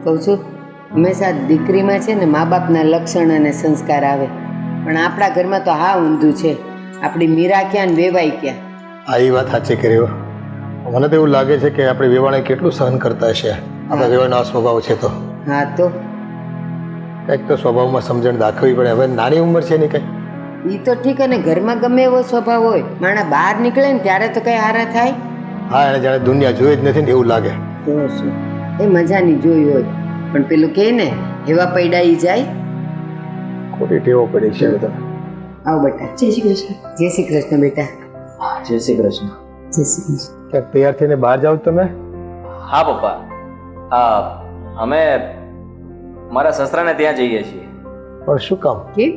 કહું છું હંમેશા દીકરીમાં છે ને મા બાપના લક્ષણ અને સંસ્કાર આવે, પણ આપણા ઘરમાં તો હા ઊંધું છે. આપણી મીરા ક્યાં ને વેવાઈ ક્યાં. આ એ વાત સાચી કરી હો. મને તો એવું લાગે છે કે આપણે વેવાણે કેટલું સહન કરતા હશે. આપણા વેવાણનો આ સ્વભાવ છે તો હા તો કંઈક તો સ્વભાવમાં સમજણ દાખવવી પડે. હવે નાની ઉંમર છે ને કંઈ એ તો ઠીક, અને ઘરમાં ગમે એવો સ્વભાવ હોય, માણા બહાર નીકળે ને ત્યારે તો કઈ હારા થાય. હા, એને જાણે દુનિયા જોઈ જ નથી ને એવું લાગે. તો શું એ મજાની જોઈ હોય, પણ પેલું કહે ને એવા પૈડાઈ જાય. ખોટી ટેવો પડી છે બધા. આવો બેટા. જય શ્રી કૃષ્ણ. જય શ્રી કૃષ્ણ બેટા. જય શ્રી કૃષ્ણ. જય શ્રી કૃષ્ણ. ક્યાંક તૈયાર થઈને બહાર જાઓ તમે? હા પપ્પા, અમે મારા સસરાને ત્યાં જઈએ છીએ. પણ શું કામ? કેમ?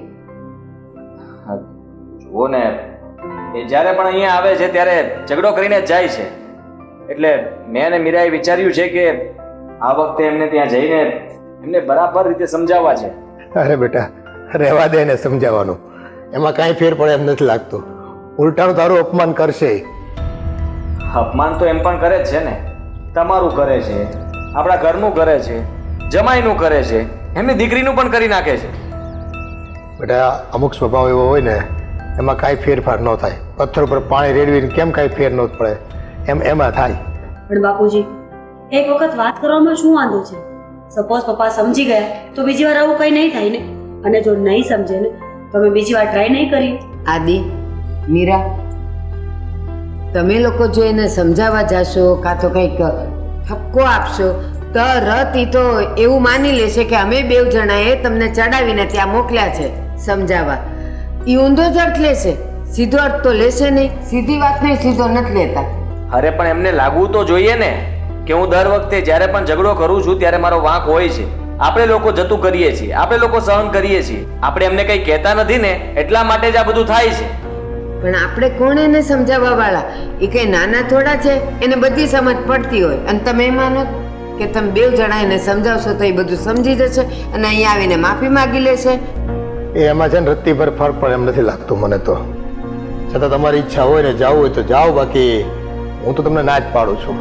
જુઓ ને, એ જ્યારે પણ અહીંયા આવે છે ત્યારે ઝઘડો કરીને જ જાય છે. એટલે મેં અને મીરાએ વિચાર્યું છે કે આ વખતે એમને ત્યાં જઈને એમને બરાબર રીતે સમજાવવા છે. અરે બેટા, રહેવા દે ને સમજાવવાનું. એમાં કાંઈ ફેર પડે એમ નથી લાગતું. ઉલટાનું તારું અપમાન કરશે. અપમાન તો એમ પણ કરે જ છે ને. તમારું કરે છે, આપણા ઘરનું કરે છે, જમાઈનું કરે છે, એમની દીકરીનું પણ કરી નાખે છે. બેટા, અમુક સ્વભાવ એવો હોય ને એમાં કાંઈ ફેરફાર ન થાય. પથ્થર ઉપર પાણી રેડવીને કેમ કાંઈ ફેર ન પડે એમાં થાય. પણ બાપુજી, એક વખત વાત કરવામાં શું વાંધો છે? સપોઝ પપ્પા સમજી ગયા તો બીજી વાર આવું કંઈ નહીં થાય ને. અને જો નહીં સમજે ને તો અમે બીજી વાર ટ્રાય નહીં કરી. આદિ, મીરા, તમે લોકો જો એને સમજાવવા જાશો કાં તો કંઈક ઠપકો આપશો તરત ઈ તો એવું માની લેશે કે અમે બેવ જણાએ તમને ચડાવીને ત્યાં મોકલ્યા છે સમજાવવા. ઈ ઊંધો જ અર્થ લેશે, સીધો અર્થ તો લેશે નહીં. સીધી વાત નહીં, સીધો નથી લેતા. અરે પણ એમને લાગવું તો જોઈએ ને કે હું દર વખતે જ્યારે પણ ઝઘડો કરું છું ત્યારે મારો વાંક હોય છે. આપણે લોકો જતું કરીએ છીએ, આપણે લોકો સહન કરીએ છીએ. આપણે એમને કંઈ કહેતા નથી ને એટલા માટે જ આ બધું થાય છે. પણ આપણે કોણ એને સમજાવવા વાળા? એ કઈ નાના થોડા છે, એને બધી સમજ પડતી હોય. અને તમે માનો કે તમે બેવ જણા એને સમજાવશો તો એ બધું સમજી જશે અને અહીંયા આવીને માફી માંગી લેશે. એ એમાં છે ને રત્તી પર ફરક પડે એમ નથી લાગતું મને તો. છતાં તમારી ઈચ્છા હોય ને જાવું હોય તો જાઓ, બાકી હું તો તમને ના જ પાડું છું.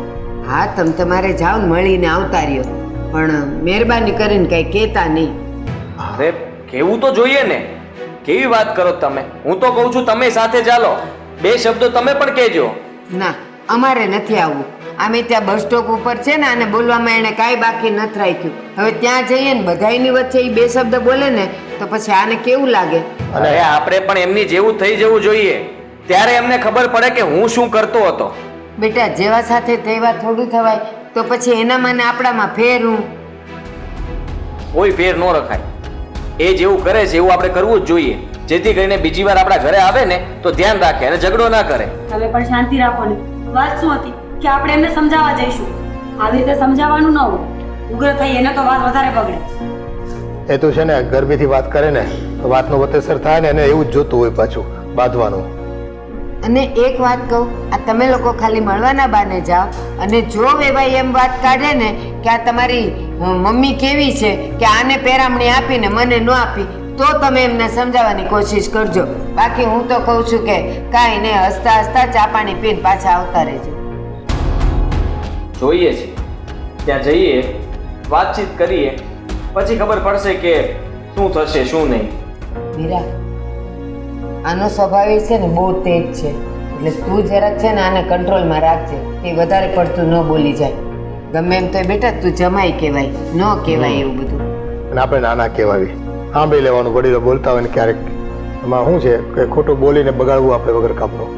હા, તમે તમારે જાઓ ને મળીને આવતા રહ્યો, પણ મહેરબાની કરીને કઈ કહેતા નહીં. અરે કેવું તો જોઈએ ને. કેવી વાત કરો તમે? હું તો કહું છું તમે સાથે ચાલો, બે શબ્દો તમે પણ કહેજો. ના, અમારે નથી આવવું. અમે ત્યાં બસ સ્ટોપ ઉપર છે ને, આને બોલવામાં એને કાંઈ બાકી નથી રાખ્યું. હવે ત્યાં જઈએ ને બધાની વચ્ચે એ બે શબ્દ બોલે ને તો પછી આને કેવું લાગે? અને આપણે પણ એમની જેવું થઈ જવું જોઈએ, ત્યારે એમને ખબર પડે કે હું શું કરતો હતો. બેટા, જેવા સાથે તેવા થોડું થવાય. તો પછી એનામાં ને આપણામાં ફેર હું? કોઈ ફેર ન રખાય. એ જેવું કરે છે એવું આપણે કરવું જ જોઈએ, જેથી કરીને બીજી વાર આપણા ઘરે આવે ને તો ધ્યાન રાખે અને ઝઘડો ના કરે. તમે પણ શાંતિ રાખો ને. વાત શું હતી કે આપણે એમને સમજાવવા જઈશું. આવી રીતે સમજાવવાનું ન હોય. ઉગ્ર થઈ એને તો વાત વધારે બગડે. એ તો છે ને ગરબીથી વાત કરે ને તો વાતનો વતેસર થાય ને એને એવું જ જોતું હોય પાછું બાંધવાનું. અને એક વાત કહું, આ તમે લોકો ખાલી મળવાના બાને જાઓ અને જો વેવાઈ એમ વાત કાઢે ને કે આ તમારી મમ્મી કેવી છે કે આને પેરામણી આપીને મને ન આપી, તો તમે એમને સમજાવવાની કોશિશ કરજો. બાકી હું તો કહું છું કે કાંઈ નહીં, હસતા હસતા ચા પાણી પીને પાછા આવતા રહેજો. જોઈએ છીએ ત્યાં જઈએ, વાતચીત કરીએ, પછી ખબર પડશે કે શું થશે શું નહીં. મીરા, આનો સ્વભાવ છે ને બહુ તેજ છે, એટલે તું જરાક છે ને આને કંટ્રોલમાં રાખજે. એ વધારે પડતું ન બોલી જાય. ગમે એમ તો બેટા તું જમાઈ કહેવાય, ન કહેવાય એવું બધું. અને આપણે નાના કહેવાવી, સાંભળી લેવાનું. વડીલો બોલતા હોય ને ક્યારેક એમાં શું છે કે ખોટું બોલીને બગાડવું આપણે વગર કામનું.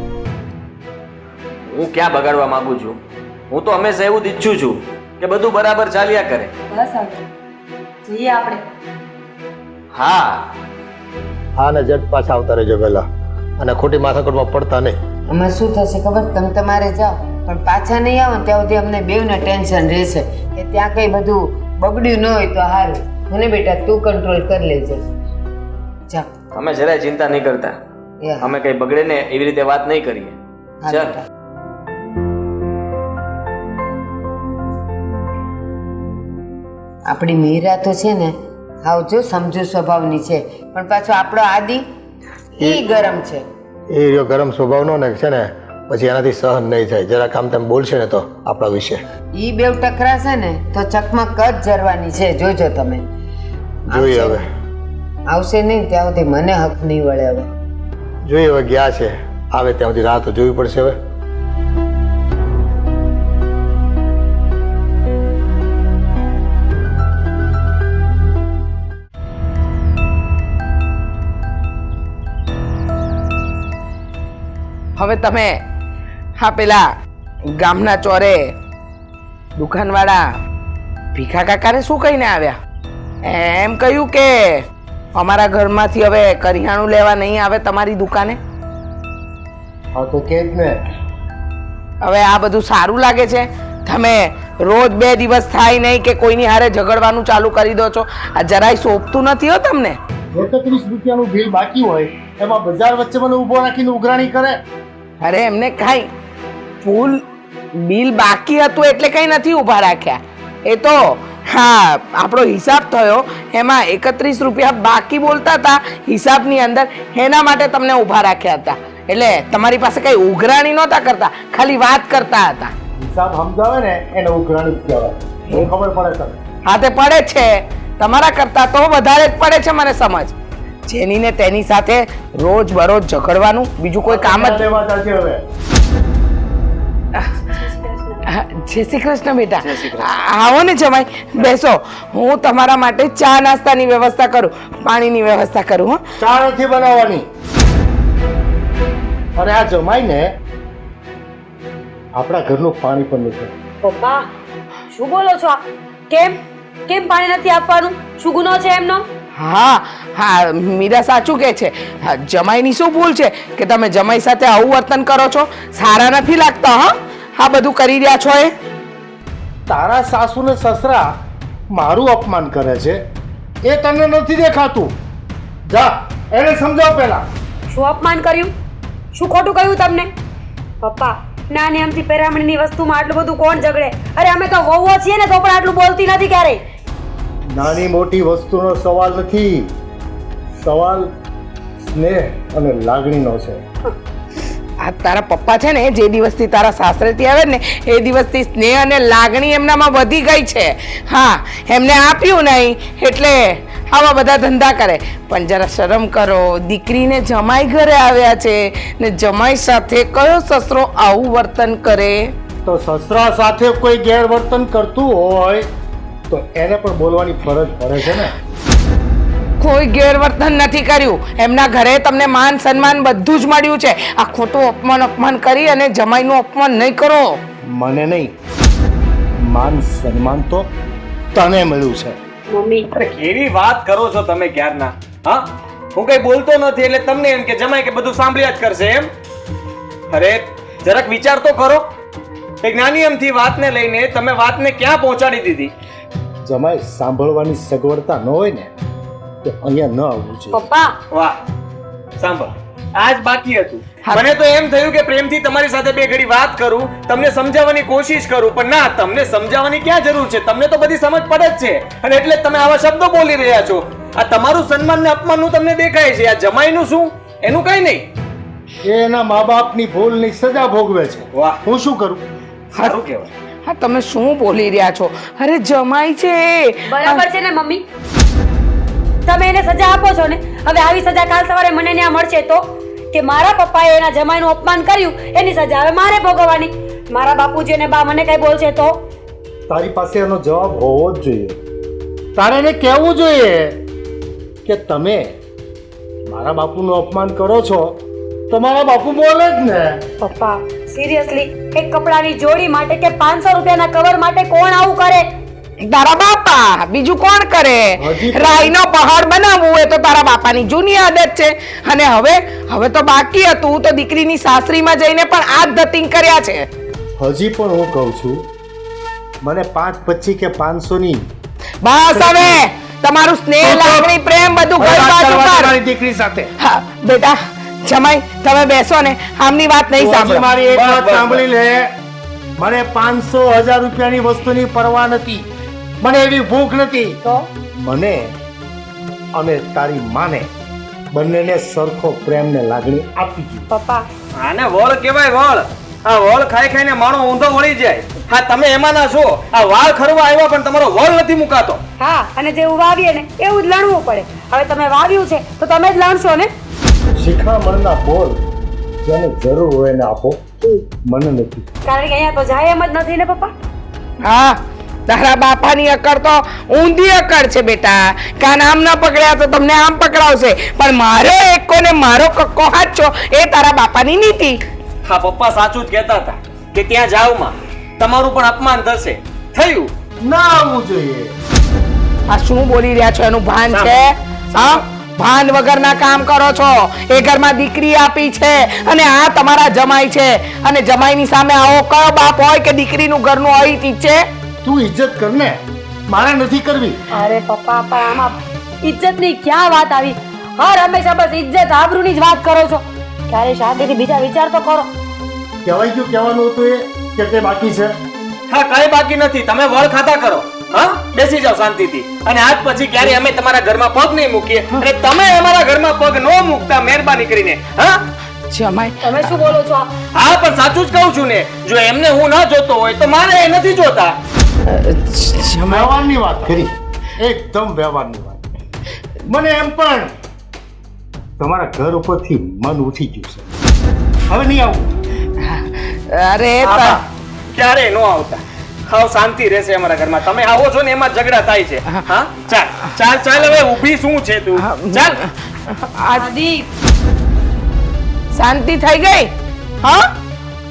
હું ક્યાં બગાડવા માંગુ છું? હું તો હંમેશા એવું જ ઈચ્છું છું કે બધું બરાબર ચાલ્યા કરે. બસ હવે જઈએ આપણે. હા હા, ને જટ પાછા આવતા રહેજો વહેલા, અને ખોટી માથાકૂટમાં પડતા નહીં. આમાં શું થશે ખબર? તમે તમારે જાઓ પણ પાછા નહીં આવો ને ત્યાં સુધી અમને બેવને ટેન્શન રહેશે કે ત્યાં કંઈ બધું બગડ્યું ન હોય તો સારું. મને બેટા તું કંટ્રોલ કરી લેજે. જા. તમે જરાય ચિંતા નહીં કરતા. અમે કઈ બગડે ને એવી રીતે વાત નહીં કરીએ. હા ચાલ. બેટા. આપણી મીરા તો છે ને હાવ જો સમજુ સ્વભાવની છે, પણ પાછો આપણો આદિ એ ગરમ છે. એ રહ્યો ગરમ સ્વભાવનો ને છે ને પછી એનાથી સહન નહીં થાય. જરાક આમ તેમ બોલશે ને તો આપણા વિશે ઈ બેવ ટકરાશે ને તો ચકમાં કચ જરવાની છે, જોજો તમે. જોઈએ હવે. આવશે નહીં ત્યાં સુધી મને હક નહીં વળે હવે. જોઈએ હવે, ગયા છે, આવે ત્યાં સુધી રાહ તો જોવી પડશે હવે. હવે તમે હા પેલા ગામના ચોરે દુકાનવાળા ભીખા કાકાને શું કહીને આવ્યા? એમ કહ્યું કે અમારા ઘરમાંથી હવે કરિયાણું લેવા નહીં આવે તમારી દુકાને? હા તો કે જ ને. હવે આ બધું સારું લાગે છે? તમે રોજ 2 દિવસ થાય નહીં કે કોઈની હારે ઝઘડવાનું ચાલુ કરી દો છો. આ જરાય શોભતું નથી હો તમને. 31 રૂપિયાનું બિલ બાકી હોય એમાં બજાર વચ્ચે મને ઊભો રાખીને ઉઘરાણી કરે. અરે એમને કાંઈ ફૂલ બિલ બાકી હતું એટલે કંઈ નથી ઊભા રાખ્યા. એ તો હા આપણો હિસાબ થયો એમાં 31 રૂપિયા બાકી બોલતા હતા હિસાબની અંદર, એના માટે તમને ઊભા રાખ્યા હતા. એટલે તમારી પાસે કઈ ઉઘરાણી નહોતા કરતા, ખાલી વાત કરતા હતા. હિસાબ સમજાવે ને એને ઉઘરાણી જ કહેવાય. એ ખબર પડે તમને? હા તે પડે છે, તમારા કરતા તો વધારે જ પડે છે મને સમજ. જેની ને તેની સાથે રોજ બરોજ ઝઘડવાનું બીજું કોઈ કામ જ લેવા ચાલશે હવે. જય શ્રી કૃષ્ણ બેટા. આવો ને જમાઈ, બેસો. હું તમારા માટે ચા નાસ્તાની વ્યવસ્થા કરું, પાણીની વ્યવસ્થા કરું. હો, ચા નથી બનાવવાની. અને આ જમાઈ ને આપણા ઘરનું પાણી પણ નથી. પપ્પા શું બોલો છો? કેમ કેમ પાણી નથી આપવાનું? શું ગુનો છે એમનો? હા હા મીરા સાચું કહે છે. હા, જમાઈની શું ભૂલ છે કે તમે જમાઈ સાથે આવું વર્તન કરો છો? સારા નથી લાગતા. હા આ બધું કરી રહ્યા છો એ? તારા સાસુ ને સસરા મારું અપમાન કરે છે એ તને નથી દેખાતું? જા એને સમજાવ પહેલા. શું અપમાન કર્યું? શું ખોટું કહ્યું તમને? પપ્પા નાની અમથી પેરામણીની વસ્તુમાં આટલું બધું કોણ ઝઘડે? અરે અમે તો વહુઓ છીએ ને તો પણ આટલું બોલતી નથી ક્યારેય. નાની મોટી વસ્તુનો સવાલ નથી, સવાલ સ્નેહ અને લાગણીનો છે. આ તારા પપ્પા છે ને જે દિવસથી તારા સાસરેથી આવે ને એ દિવસથી સ્નેહ અને લાગણી એમનામાં વધી ગઈ છે. હા એમને આપ્યું નહીં એટલે આવા બધા ધંધા કરે. પણ જરા શરમ કરો, દીકરીને જમાઈ ઘરે આવ્યા છે ને જમાઈ સાથે કયો સસરો આવું વર્તન કરે? તો સસરા સાથે કોઈ ગેરવર્તન કરતું હોય તો એને પણ બોલવાની ફરજ પડે છે ને. કોઈ ગેરવર્તન નથી કર્યું. એમના ઘરે તમને માન સન્માન બધું જ મળ્યું છે. આ ખોટું અપમાન કરી અને જમાઈનું અપમાન નહીં કરો. મને નહીં, માન સન્માન તો તને મળ્યું છે. મમ્મી અરે કેવી વાત કરો છો તમે ક્યારના? હા હું કઈ બોલતો નથી એટલે તમને એમ કે જમાઈ કે બધું સાંભળ્યા જ કરશે એમ? અરે જરાક વિચાર તો કરો. એક નાની એમથી વાતને લઈને તમે વાતને ક્યાં પહોંચાડી દીધી? જમાઈ સાંભળવાની સગવડતા ન હોય ને તો અહીંયા ન આવવું છે. પપ્પા વાહ સાંભળ, આજ બાકી હતું. હા. મને તો એમ થયું કે પ્રેમથી તમારી સાથે 2 ઘડી વાત કરું, તમને સમજાવવાની કોશિશ કરું, પણ ના, તમને સમજાવવાની ક્યાં જરૂર છે? તમને તો બધી સમજ પડે જ છે અને એટલે જ તમે આવા શબ્દો બોલી રહ્યા છો. આ તમારું સન્માન ને અપમાનનું તમને દેખાય છે. આ જમાઈનું શું? એનું કઈ નહીં. એ એના મા બાપની ભૂલની સજા ભોગવે છે. વાહ હું શું કરું? સારું કહેવાય. હા તમે શું બોલી રહ્યા છો? અરે જમાઈ છે. બરાબર છે ને મમ્મી? તમે એને સજા આપો છો ને, હવે આવી સજા કાલ સવારે મને ત્યાં મળશે તો કે મારા પપ્પાએ એના જમાઈનું અપમાન કર્યું એની સજા હવે મારે ભોગવવાની. મારા બાપુજી અને બા મને કઈ બોલશે તો? તારી પાસે એનો જવાબ હોવો જ જોઈએ. તારે એને કહેવું જોઈએ કે તમે મારા બાપુનું અપમાન કરો છો તો મારા બાપુ બોલે જ ને. પપ્પા સિરિયસલી એક કપડાની જોડી માટે કે 500 રૂપિયાના કવર માટે કોણ આવું કરે? તારા બાપા, બીજું કોણ કરે? હજી પણ- રાઈનો પહાડ બનાવવું એ તો તારા બાપાની જૂની આદત છે. અને હવે તો બાકી હતું તો દીકરીની સાસરીમાં જઈને પણ આ જ ધતિંગ કર્યા છે. હજી પણ હું કહું છું, મને 525 કે 500 ની બસ હવે તમારું સ્નેહ લાગણી પ્રેમ બધું ઘર બાજુ કર. મારી દીકરી સાથે હા બેટા જમાઈ તમે બેસો ને, આમની વાત નહીં તું હજી સાંભળો. મારી એક વાત બસ. સાંભળી લે. મને 500,000 રૂપિયાની વસ્તુની પરવા નથી, મને એવી ભૂખ નથી. તો મને અને તારી માને બંનેને સરખો પ્રેમ ને લાગણી આપી દીધી. પપ્પા આને વળ કહેવાય, વળ. આ વળ ખાઈ ખાઈને માણો ઊંધો વળી જાય. હા તમે એમાંના છો. આ વાળ ખરવા આવ્યા પણ તમારો વળ નથી મુકાતો. હા, અને જેવું વાવીએ ને એવું જ લણવું પડે. હવે તમે વાવ્યું છે તો તમે જ લણશો ને. શિખામણના બોલ જેને જરૂર હોય એને આપો, મને નથી. કારણ કે અહીંયા તો જાય એમ જ નથી ને પપ્પા. હા, તારા બાપાની અકડ તો ઊંધી અકડ છે બેટા. કાન આમ ન પકડ્યા તો તમને આમ પકડાવશે, પણ મારો એકો ને મારો કક્કો હાચો એ તારા બાપાની નીતિ. હા પપ્પા સાચું જ કહેતા હતા કે ત્યાં જાવમાં તમારું પણ અપમાન થશે. થયું. ના આવવું જોઈએ. આ શું બોલી રહ્યા છો એનું ભાન છે? હા, ભાન વગરના કામ કરો છો. એ ઘરમાં દીકરી આપી છે અને આ તમારા જમાઈ છે, અને જમાઈની સામે આવો કયો બાપ હોય કે દીકરીનું ઘરનું અહિત ઈચ્છે? તું ઇજ્જત કર ને, મારે નથી કરવી. અરે પપ્પા, પણ આમાં ઇજ્જતની ક્યાં વાત આવી? હર હંમેશા બસ ઇજ્જત આબરૂની જ વાત કરો છો. ક્યારે શાંતિથી બીજા વિચાર તો કરો. કહેવાય ગયું કહેવાનું હતું એ કે તે બાકી છે. હા કઈ બાકી નથી. તમે વળ ખાતા કરો. હા બેસી જાઓ શાંતિથી. અને આજ પછી ક્યારે અમે તમારા ઘરમાં પગ નહીં મૂકીએ અને તમે અમારા ઘરમાં પગ ન મૂકતા મહેરબાની કરીને. હા જમાઈ, તમે શું બોલો છો? હા પણ સાચું જ કહું છું ને. જો એમને હું ન જોતો હોય તો મારે એ નથી જોતા. વ્યવહારની વાત કરી, એકદમ વ્યવહારની વાત. મને એમ પણ તમારા ઘર ઉપરથી મન ઉઠી ગયું છે. હવે નહીં આવું. અરે આબા, ક્યારે ન આવતા. હાવ શાંતિ રહેશે અમારા ઘરમાં. તમે આવો છો ને એમાં ઝઘડા થાય છે. હા ચાલ ચાલ ચાલ. હવે ઊભી શું છે તું? ચાલ. આદિ, શાંતિ થઈ ગઈ? હા,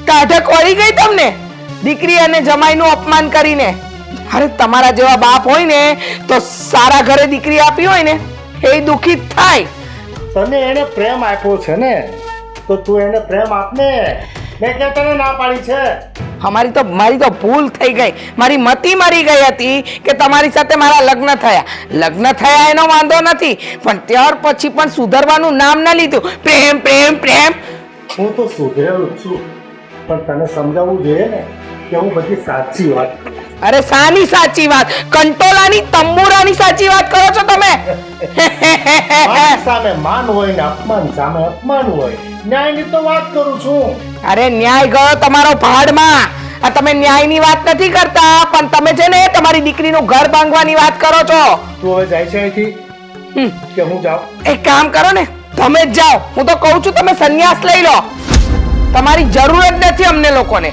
કાઢક વળી ગઈ તમને દીકરી અને જમાઈનું અપમાન કરીને? અરે તમારા જેવા બાપ હોય ને તો સારા ઘરે દીકરી આપી હોય ને એ દુખી થાય. તને એને પ્રેમ આપ્યો છે ને, તો તું એને પ્રેમ આપને. મેં કે તને ના પાડી છે. મારી તો ભૂલ થઈ ગઈ. મારી મતી મરી ગઈ હતી કે તમારી સાથે મારા લગ્ન થયા. લગ્ન થયા એનો વાંધો નથી, પણ ત્યાર પછી પણ સુધરવાનું નામ ન લીધું. પ્રેમ પ્રેમ પ્રેમ. હું તો સુધરેલો છું, પણ તને સમજાવવું જોઈએ ને કે હું બધી સાચી વાત કરું. અરે સાની સાચી વાત? કંટોલાની તંબુરાની સાચી વાત કરો છો તમે. માન સામે માન હોય ને અપમાન સામે અપમાન હોય. ન્યાયની તો વાત કરું છું. અરે ન્યાય ગયો તમારો ભાડમાં. આ તમે ન્યાયની વાત નથી કરતા, પણ તમે છે ને તમારી દીકરીનું ઘર બાંધવાની વાત કરો છો. તું હવે જાય છે અહીંથી કે હું જાઉં? એક કામ કરો ને, તમે જ જાઓ. હું તો કહું છું તમે સંન્યાસ લઈ લો. તમારી જરૂર જ નથી અમને લોકોને.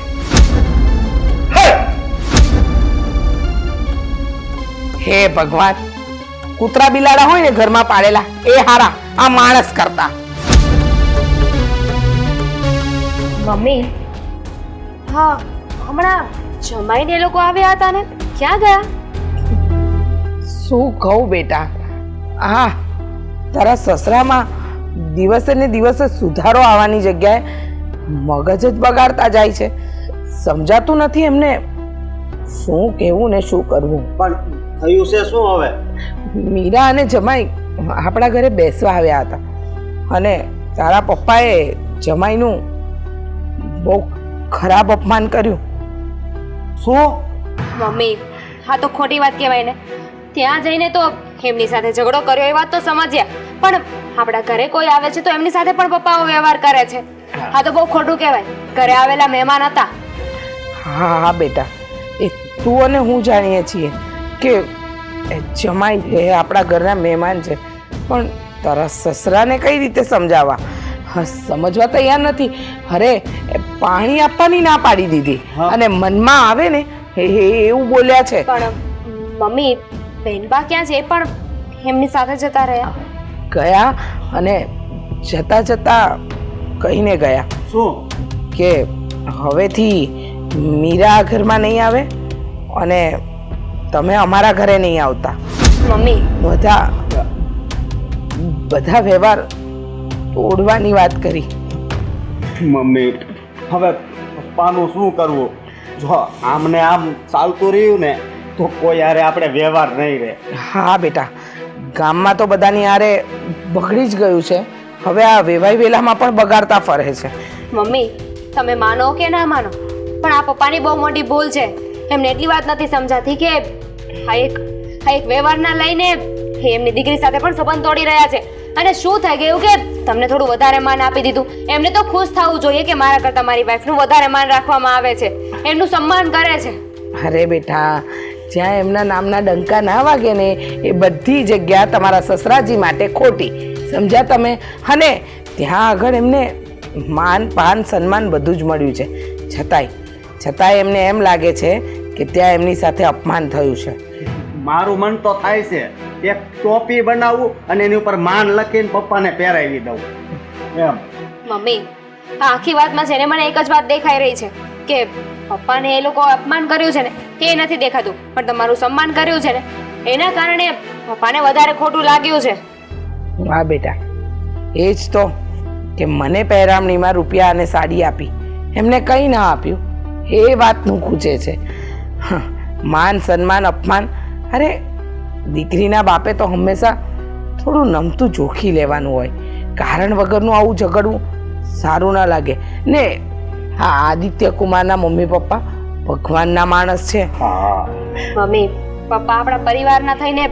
હે ભગવાન, કૂતરા બિલાડા હોય ને ઘરમાં પાડેલા એ હારા આ માણસ કરતા. મમ્મી, હા હમણાં જમાઈને એ લોકો આવ્યા હતા ને, ક્યાં ગયા? શું કહું બેટા, હા તારા સસરામાં દિવસે ને દિવસે સુધારો આવવાની જગ્યાએ મગજ જ બગાડતા જાય છે. સમજાતું નથી એમને શું કહેવું ને શું કરવું. પણ થયું છે શું હવે? મીરા અને જમાઈ આપણા ઘરે બેસવા આવ્યા હતા અને તારા પપ્પાએ જમાઈનું બહુ ખરાબ અપમાન કર્યું. શું? મમ્મી, હા તો ખોટી વાત કહેવાય ને. ત્યાં જઈને તો એમની સાથે ઝઘડો કર્યો એ વાત તો સમજ્યા, પણ આપણા ઘરે કોઈ આવે છે તો એમની સાથે પણ પપ્પાઓ વ્યવહાર કરે છે. હા તો બહુ ખોટું કહેવાય. ઘરે આવેલા મહેમાન હતા. હા હા બેટા, એ તું અને હું જાણીએ છીએ કે જમાઈ એ આપણા ઘરના મહેમાન છે, પણ તારા સસરાને કઈ રીતે સમજાવવા? સમજવા તૈયાર નથી. અરે પાણી આપવાની ના પાડી દીધી અને મનમાં આવે ને એવું બોલ્યા છે. પણ મમ્મી, બેનબા ક્યાં છે? એ પણ એમની સાથે જતા રહ્યા. ગયા અને જતા જતા કહીને ગયા શું? કે હવેથી મીરા ઘરમાં નહીં આવે અને તમે અમારા ઘરે નહીં આવતા. મમ્મી, બધા વ્યવહાર તોડવાની વાત કરી. મમ્મી, હવે પપ્પાનું શું કરવું? જો આમને આમ ચાલતું રહ્યું ને તો કોઈ યારે આપણે વ્યવહાર નહીં રહે. હા બેટા, ગામમાં તો બધાની હારે બગડી જ ગયું છે. હવે આ વેવાઈ વેલામાં પણ બગાડતા ફરે છે. મમ્મી તમે માનો કે ના માનો, પણ આ પપ્પાની બહુ મોટી ભૂલ છે. એમને એટલી વાત નથી સમજાતી કે આ એક વ્યવહારના લઈને એમની દીકરી સાથે પણ સંબંધ તોડી રહ્યા છે. અને શું થઈ ગયું કે તમને થોડું વધારે માન આપી દીધું. એમને તો ખુશ થવું જોઈએ કે મારા કરતાં મારી વાઈફનું વધારે માન રાખવામાં આવે છે, એમનું સન્માન કરે છે. અરે બેટા, જ્યાં એમના નામના ડંકા ના વાગે ને એ બધી જગ્યા તમારા સસરાજી માટે ખોટી, સમજ્યા તમે? અને ત્યાં આગળ એમને માન પાન સન્માન બધું જ મળ્યું છે, છતાંય એમને એમ લાગે છે કે ત્યાં એમની સાથે અપમાન થયું છે. મારું મન તો થાય છે એક ટોપી બનાવું અને એની ઉપર માન લખીને પપ્પાને પહેરાવી દઉં એમ. મમ્મી, આ આખી વાતમાં છે ને મને એક જ વાત દેખાઈ રહી છે કે પપ્પાને એ લોકો અપમાન કર્યું છે ને તે નથી દેખાતું, પણ તમારું સન્માન કર્યું છે ને એના કારણે પપ્પાને વધારે ખોટું લાગ્યું છે. હા બેટા, એ જ તો કે મને પહેરામણીમાં રૂપિયા અને સાડી આપી, એમને કંઈ ના આપ્યું, એ વાતનું ખૂચે છે. માન સન્માન અપમાન, અરે દીકરીના બાપે તો હંમેશા થોડું નમતું જોખી લેવાનું હોય, કારણ વગરનું આવું ઝઘડવું સારું ના લાગે ને. હા, આદિત્ય કુમારના મમ્મી પપ્પા ભગવાનના માણસ છે. હા મમ્મી, પપ્પા આપણા પરિવારના થઈને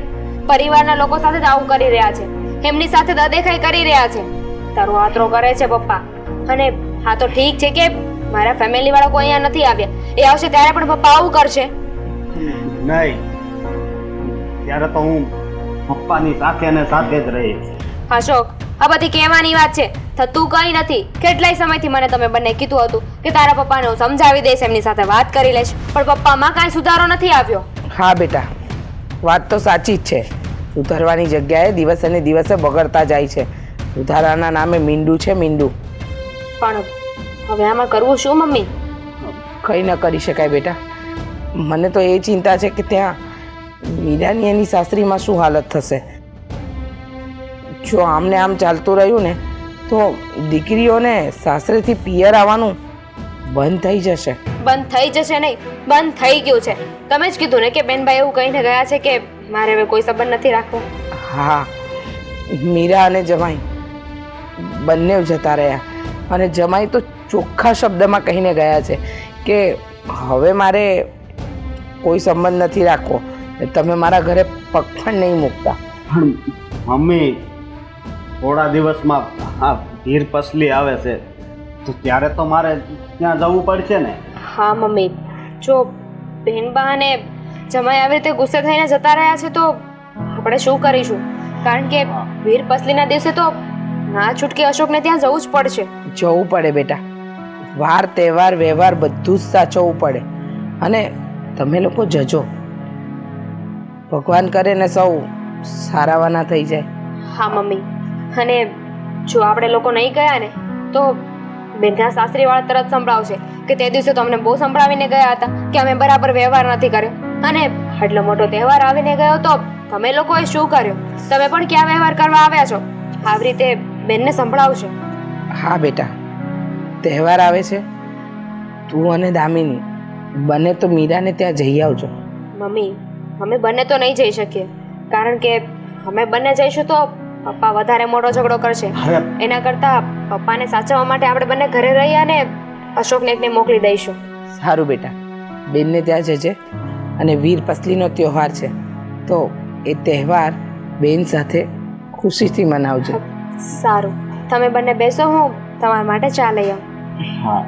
પરિવારના લોકો સાથે જ આવું કરી રહ્યા છે, એમની સાથે જ અદેખાઈ કરી રહ્યા છે, તારો આતરો કરે છે પપ્પા. અને હા તો ઠીક છે કે મારા ફેમિલી વાળા કોઈ અહીંયા નથી આવ્યા, એ આવશે ત્યારે પણ પપ્પા આવું કરશે નહીં, ત્યારે તો હું પપ્પાની સાથે ને સાથે જ રહીશ. અશોક, આ બધી કહેવાની વાત છે, થતું કંઈ નથી. કેટલાય સમયથી મને તમે બંને કીધું હતું કે તારા પપ્પાને હું સમજાવી દઈશ, એમની સાથે વાત કરી લઈશ, પણ પપ્પામાં કાંઈ સુધારો નથી આવ્યો. હા બેટા, વાત તો સાચી જ છે, સુધારવાની જગ્યાએ દિવસે ને દિવસે બગડતા જાય છે. સુધારાના નામે મીંડું છે, મીંડું. પણ હવે આમાં કરવું શું મમ્મી? કંઈ ન કરી શકાય બેટા. મને તો એ ચિંતા છે કે ત્યાં મીરાની એની સાસરીમાં શું હાલત થશે. જો આમને આમ ચાલતું રહ્યું ને તો દીકરીઓને સાસરેથી પિયર આવવાનું બંધ થઈ જશે. બંધ થઈ જશે નહીં, બંધ થઈ ગયું છે. તમે જ કીધું ને કે બેનભાઈ એવું કહીને ગયા છે કે મારે હવે કોઈ સંબંધ નથી રાખવો. હા, મીરા અને જમાઈ બંને જતા રહ્યા, અને જમાઈ તો ચોખ્ખા શબ્દમાં કહીને ગયા છે કે હવે મારે કોઈ સંબંધ નથી રાખવો, તમે મારા ઘરે પગ પણ નહીં મૂકતા. પણ મમ્મી, થોડા દિવસમાં આ વીર પસલી આવે છે તો ત્યારે તો મારે ત્યાં જવું પડશે ને. હા મમ્મી, જો બહેનબા અને જમાઈ આવી રીતે ગુસ્સે થઈને જતા રહ્યા છે તો આપણે શું કરીશું? કારણ કે વીર પસલીના દિવસે તો ના છૂટકે અશોકને ત્યાં જવું જ પડશે. જવું પડે બેટા, વાર તહેવાર વ્યવહાર બધું જ સાચવવું પડે. અને તમે લોકો જજો, ભગવાન કરે ને સૌ સારાવાના થઈ જાય. હા મમ્મી, અને જો આપણે લોકો નહીં ગયા ને તો બેનના સાસરીવાળા તરત સંભળાવશે કે તે દિવસે તો અમને બહુ સંભળાવીને ગયા હતા કે અમે બરાબર વ્યવહાર નથી કર્યો, અને આટલો મોટો તહેવાર આવીને ગયો તો તમે લોકોએ શું કર્યું? તમે પણ ક્યાં વ્યવહાર કરવા આવ્યા છો? આવી રીતે બેનને સંભળાવશે. હા બેટા, તહેવાર આવે છે, તું અને દામિની બંને તો મીરાને ત્યાં જઈ આવજો. મમ્મી, અમે બંને તો નહીં જઈ શકીએ, કારણ કે અમે બંને જઈશું તો પપ્પા વધારે મોટો ઝઘડો કરશે. એના કરતાં પપ્પાને સાચવવા માટે આપણે બંને ઘરે રહી અને અશોકને એકને મોકલી દઈશું. સારું બેટા, બેનને ત્યાં જજે, અને વીર પસલીનો તહેવાર છે તો એ તહેવાર બેન સાથે ખુશીથી મનાવજો. સારું, તમે બંને બેસો, હું તમારા માટે ચા લઈ આવું. હા